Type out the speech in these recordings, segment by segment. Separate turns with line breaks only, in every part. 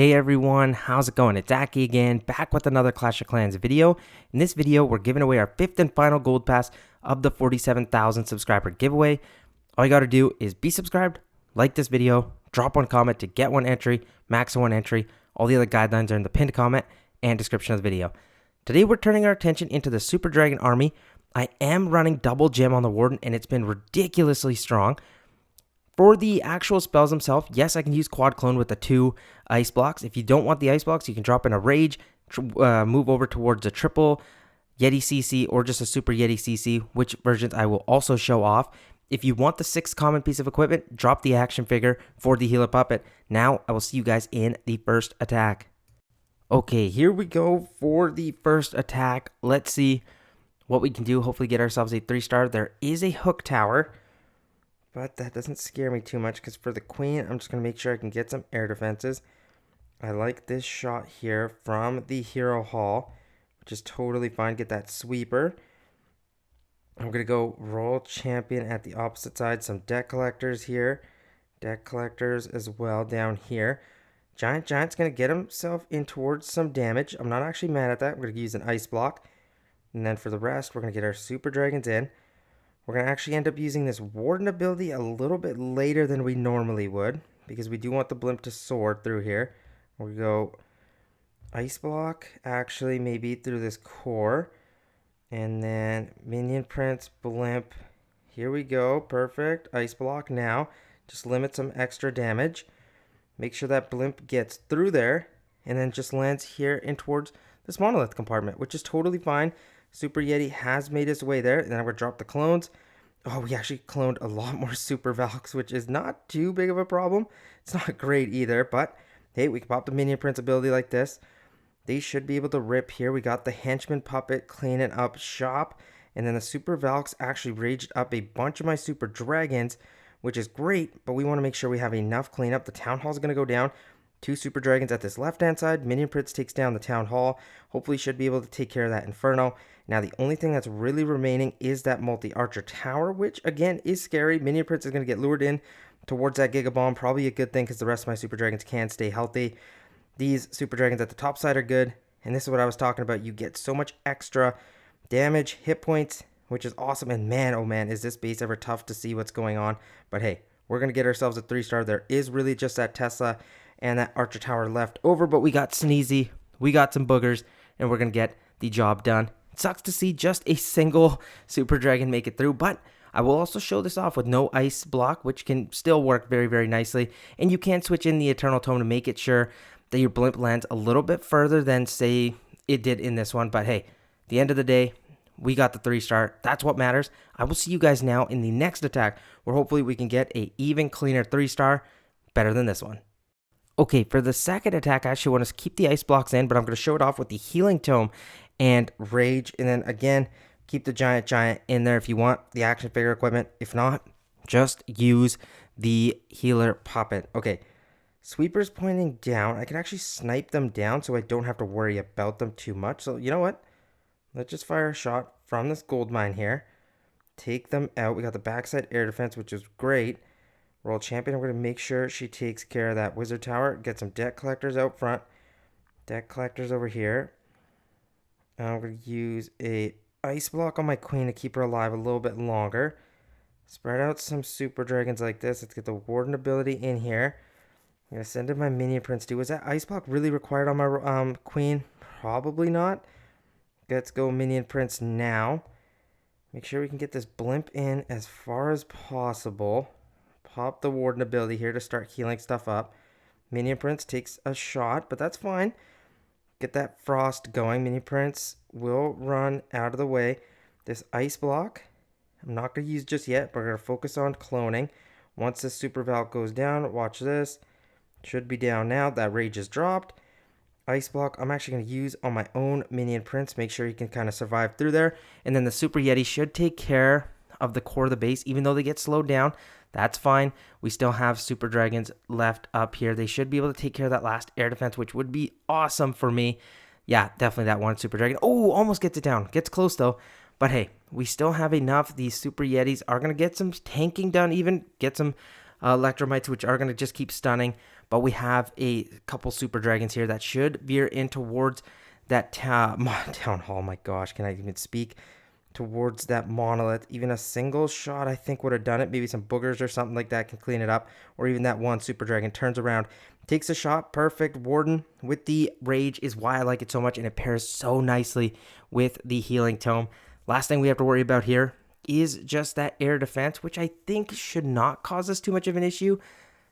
Hey everyone, how's it going? It's Aki again, back with another Clash of Clans video. In this video, we're giving away our 5th and final gold pass of the 47,000 subscriber giveaway. All you gotta do is be subscribed, like this video, drop one comment to get one entry, max one entry. All the other guidelines are in the pinned comment and description of the video. Today we're turning our attention into the Super Dragon Army. I am running double gem on the Warden and it's been ridiculously strong. For the actual spells themselves, yes, I can use quad clone with the 2 ice blocks. If you don't want the ice blocks, you can drop in a rage, move over towards a triple yeti CC or just a super yeti CC, which versions I will also show off. If you want the 6th common piece of equipment, drop the action figure for the healer puppet. Now I will see you guys in the first attack. Okay, here we go for the first attack. Let's see what we can do. Hopefully get ourselves a 3-star. There is a hook tower, but that doesn't scare me too much because for the queen, I'm just going to make sure I can get some air defenses. I like this shot here from the hero hall, which is totally fine. Get that sweeper. I'm going to go royal champion at the opposite side. Some deck collectors here. Deck collectors as well down here. Giant's going to get himself in towards some damage. I'm not actually mad at that. I'm going to use an ice block. And then for the rest, we're going to get our super dragons in. We're going to actually end up using this Warden ability a little bit later than we normally would, because we do want the blimp to soar through here. We'll go Ice Block, actually maybe through this core, and then Minion Prince, Blimp. Here we go, perfect. Ice Block now, just limit some extra damage. Make sure that Blimp gets through there, and then just lands here in towards this Monolith compartment, which is totally fine. Super Yeti has made his way there. And then I'm going to drop the clones. Oh, we actually cloned a lot more Super Valks, which is not too big of a problem. It's not great either, but hey, we can pop the Minion Prince ability like this. They should be able to rip here. We got the Henchman Puppet cleaning up shop. And then the Super Valks actually raged up a bunch of my Super Dragons, which is great, but we want to make sure we have enough cleanup. The Town Hall is going to go down. 2 Super Dragons at this left-hand side. Minion Prince takes down the Town Hall. Hopefully should be able to take care of that Inferno. Now the only thing that's really remaining is that multi-archer tower, which again is scary. Minion Prince is going to get lured in towards that Giga Bomb. Probably a good thing because the rest of my Super Dragons can stay healthy. These Super Dragons at the top side are good. And this is what I was talking about. You get so much extra damage, hit points, which is awesome. And man, oh man, is this base ever tough to see what's going on. But hey, we're going to get ourselves a 3-star. There is really just that Tesla and that Archer Tower left over, but we got Sneezy, we got some boogers, and we're going to get the job done. It sucks to see just a single Super Dragon make it through, but I will also show this off with no ice block, which can still work very, very nicely. And you can switch in the Eternal Tome to make it sure that your blimp lands a little bit further than, say, it did in this one. But hey, at the end of the day, we got the 3-star. That's what matters. I will see you guys now in the next attack, where hopefully we can get a even cleaner 3-star, better than this one. Okay, for the second attack, I actually want to keep the ice blocks in, but I'm going to show it off with the healing tome and rage. And then again, keep the giant in there if you want the action figure equipment. If not, just use the healer puppet. Okay, sweepers pointing down. I can actually snipe them down so I don't have to worry about them too much. So you know what? Let's just fire a shot from this gold mine here. Take them out. We got the backside air defense, which is great. Royal Champion, I'm going to make sure she takes care of that Wizard Tower. Get some deck collectors out front. Deck collectors over here. I'm going to use a ice block on my queen to keep her alive a little bit longer. Spread out some Super Dragons like this. Let's get the Warden ability in here. I'm going to send in my Minion Prince too. Was that ice block really required on my queen? Probably not. Let's go Minion Prince now. Make sure we can get this blimp in as far as possible. Pop the Warden ability here to start healing stuff up. Minion Prince takes a shot, but that's fine. Get that frost going. Minion Prince will run out of the way. This ice block, I'm not going to use just yet, but we're going to focus on cloning. Once this Super Valk goes down, watch this. Should be down now. That rage is dropped. Ice block, I'm actually going to use on my own Minion Prince. Make sure he can kind of survive through there. And then the Super Yeti should take care of the core of the base, even though they get slowed down. That's fine. We still have Super Dragons left up here. They should be able to take care of that last air defense, which would be awesome for me. Yeah, definitely that one Super Dragon. Oh, almost gets it down. Gets close though. But hey, we still have enough. These Super Yetis are going to get some tanking done, even get some Electromites, which are going to just keep stunning. but we have a couple super dragons here that should veer in towards that town hall. My gosh, can I even speak? Towards that monolith. Even a single shot I think would have done it. Maybe some boogers or something like that can clean it up, or even that one super dragon turns around, takes a shot. Perfect. Warden with the rage is why I like it so much, and it pairs so nicely with the healing tome. Last thing we have to worry about here is just that air defense, which I think should not cause us too much of an issue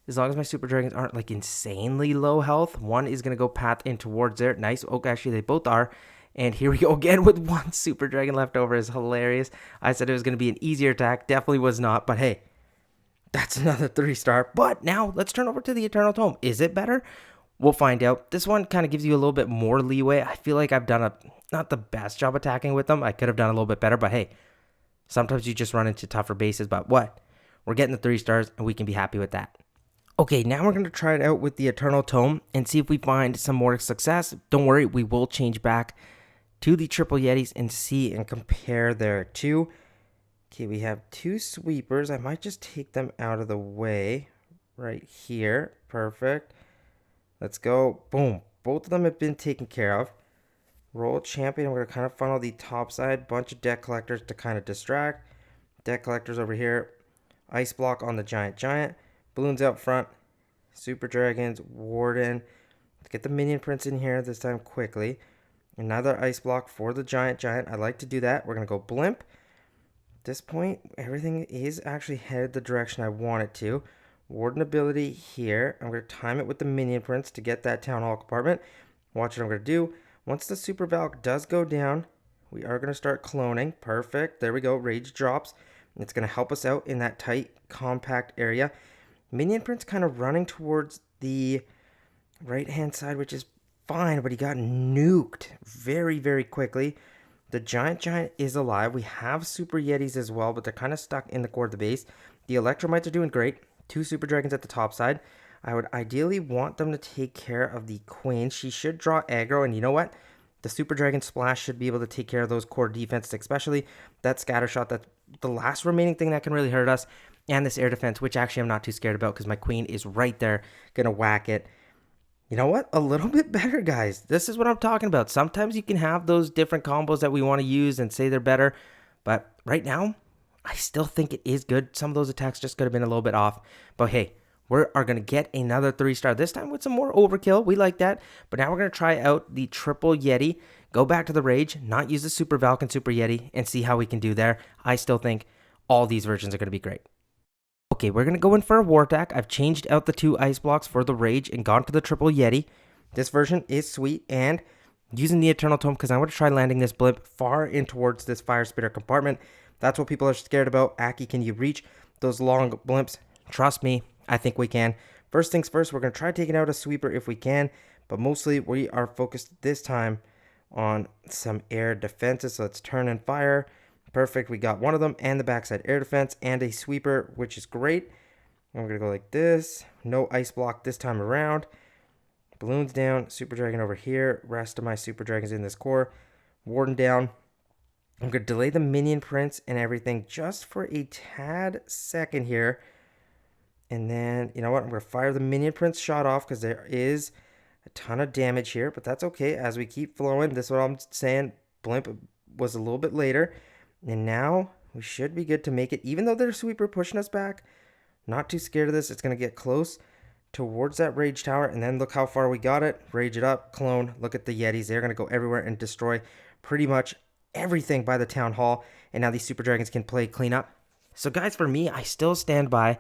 as long as my super dragons aren't like insanely low health. One is going to go path in towards there. Nice. Oh, actually they both are. And here we go again with one super dragon left over. Is hilarious. I said it was going to be an easier attack. Definitely was not. But hey, that's another 3-star. But now let's turn over to the Eternal Tome. Is it better? We'll find out. This one kind of gives you a little bit more leeway. I feel like I've done not the best job attacking with them. I could have done a little bit better. But hey, sometimes you just run into tougher bases. But what? We're getting the 3 stars and we can be happy with that. Okay, now we're going to try it out with the Eternal Tome and see if we find some more success. Don't worry, we will change back to the triple yetis and see and compare there too. Okay, we have 2 sweepers. I might just take them out of the way right here. Perfect. Let's go. Boom. Both of them have been taken care of. Roll champion. We're going to kind of funnel the top side. Bunch of deck collectors to kind of distract. Deck collectors over here. Ice block on the giant. Balloons out front. Super dragons. Warden. Let's get the minion prince in here this time quickly. Another ice block for the giant. I like to do that. We're going to go blimp. At this point, everything is actually headed the direction I want it to. Warden ability here. I'm going to time it with the minion prince to get that town hall compartment. Watch what I'm going to do. Once the super valk does go down, we are going to start cloning. Perfect. There we go. Rage drops. It's going to help us out in that tight, compact area. Minion prince kind of running towards the right-hand side, which is fine, but he got nuked very, very quickly. The giant is alive. We have super yetis as well, but they're kind of stuck in the core of the base. The electromites are doing great. 2 super dragons at the top side. I would ideally want them to take care of the queen. She should draw aggro, and you know what? The super dragon splash should be able to take care of those core defenses, especially that scatter shot. That's the last remaining thing that can really hurt us, and this air defense, which actually I'm not too scared about because my queen is right there, gonna whack it. You know what? A little bit better, guys. This is what I'm talking about. Sometimes you can have those different combos that we want to use and say they're better. But right now, I still think it is good. Some of those attacks just could have been a little bit off. But hey, we are going to get another 3-star. This time with some more overkill. We like that. But now we're going to try out the triple yeti. Go back to the rage. Not use the super valk and super yeti. And see how we can do there. I still think all these versions are going to be great. Okay, we're going to go in for a war attack. I've changed out the 2 ice blocks for the rage and gone to the triple yeti. This version is sweet, and using the Eternal Tome because I want to try landing this blimp far in towards this fire spitter compartment. That's what people are scared about. Aki, can you reach those long blimps? Trust me, I think we can. First things first, we're going to try taking out a sweeper if we can, but mostly we are focused this time on some air defenses. So let's turn and fire. Perfect. We got one of them and the backside air defense and a sweeper, which is great. I'm going to go like this. No ice block this time around. Balloons down. Super dragon over here. Rest of my super dragons in this core. Warden down. I'm going to delay the minion prince and everything just for a tad second here. And then, you know what? I'm going to fire the minion prince shot off because there is a ton of damage here. But that's okay as we keep flowing. This is what I'm saying. Blimp was a little bit later. And now we should be good to make it. Even though there's a sweeper pushing us back, not too scared of this. It's going to get close towards that rage tower. And then look how far we got it. Rage it up. Clone. Look at the yetis. They're going to go everywhere and destroy pretty much everything by the town hall. And now these super dragons can play cleanup. So guys, for me, I still stand by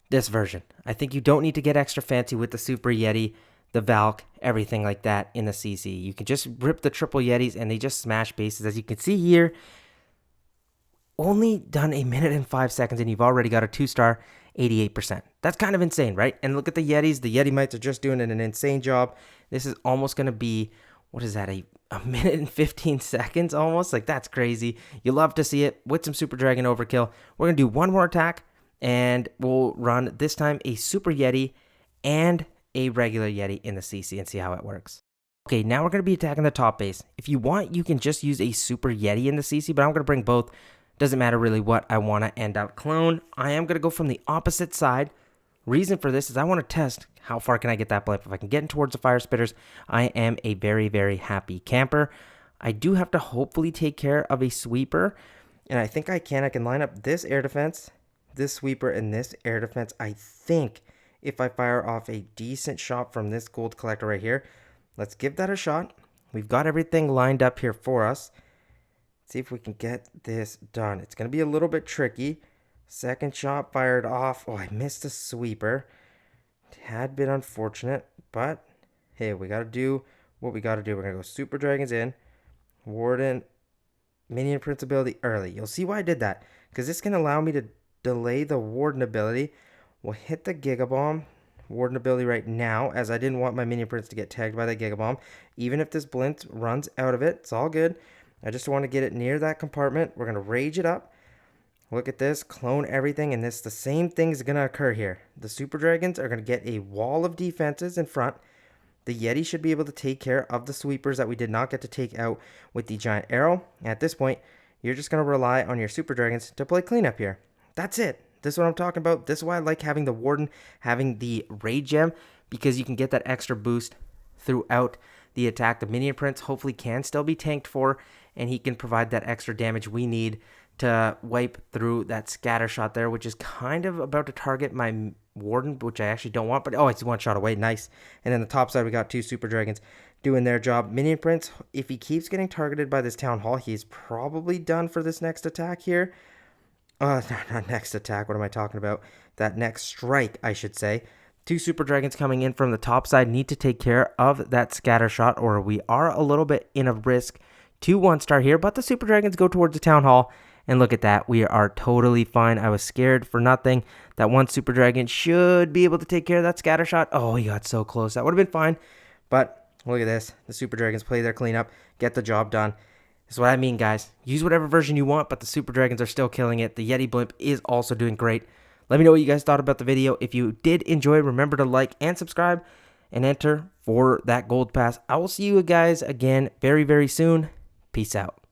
this version. I think you don't need to get extra fancy with the super yeti, the valk, everything like that in the CC. You can just rip the triple yetis and they just smash bases. As you can see here, only done 1 minute and 5 seconds and you've already got a 2-star, 88%. That's kind of insane, right? And look at the yetis. The yeti mites are just doing an insane job. This is almost going to be, what is that, a minute and 15 seconds almost? Like, that's crazy. You love to see it with some super dragon overkill. We're going to do one more attack and we'll run this time a super yeti and a regular yeti in the CC and see how it works. Okay, now we're going to be attacking the top base. If you want, you can just use a super yeti in the CC, but I'm going to bring both. Doesn't matter really what I want to end up clone. I am going to go from the opposite side. Reason for this is I want to test How far can I get that blimp? If I can get in towards the fire spitters, I am a very, very happy camper. I do have to hopefully take care of a sweeper, and I think I can. I can line up this air defense, this sweeper, and this air defense. I think if I fire off a decent shot from this gold collector right here, let's give that a shot. We've got everything lined up here for us. See if we can get this done. It's going to be a little bit tricky. Second shot fired off. Oh, I missed a sweeper. Had been unfortunate, but hey, we got to do what we got to do. We're going to go Super Dragons in. Warden, Minion Prince ability early. You'll see why I did that, because this can allow me to delay the Warden ability. We'll hit the Giga Bomb Warden ability right now, as I didn't want my Minion Prince to get tagged by the Giga Bomb. Even if this Blint runs out of it, it's all good. I just want to get it near that compartment. We're going to rage it up. Look at this, clone everything, and this the same thing is going to occur here. The Super Dragons are going to get a wall of defenses in front. The Yeti should be able to take care of the sweepers that we did not get to take out with the giant arrow. At this point, you're just going to rely on your Super Dragons to play cleanup here. That's it. This is what I'm talking about. This is why I like having the Warden, having the Rage Gem, because you can get that extra boost throughout the attack. The Minion Prince hopefully can still be tanked for, and he can provide that extra damage we need to wipe through that scatter shot there, which is kind of about to target my Warden, which I actually don't want, but oh, it's one shot away. Nice. And then the top side, we got two Super Dragons doing their job. Minion Prince, if he keeps getting targeted by this Town Hall, he's probably done for this next attack here. Not next attack. What am I talking about? That next strike, I should say. Two Super Dragons coming in from the top side need to take care of that scatter shot, or we are a little bit in a risk to 1-star here, but the Super Dragons go towards the Town Hall. And look at that. We are totally fine. I was scared for nothing. That one Super Dragon should be able to take care of that scatter shot. Oh, he got so close. That would have been fine. But look at this. The Super Dragons play their cleanup, get the job done. That's what I mean, guys. Use whatever version you want, but the Super Dragons are still killing it. The Yeti Blimp is also doing great. Let me know what you guys thought about the video. If you did enjoy, remember to like and subscribe and enter for that gold pass. I will see you guys again very, very soon. Peace out.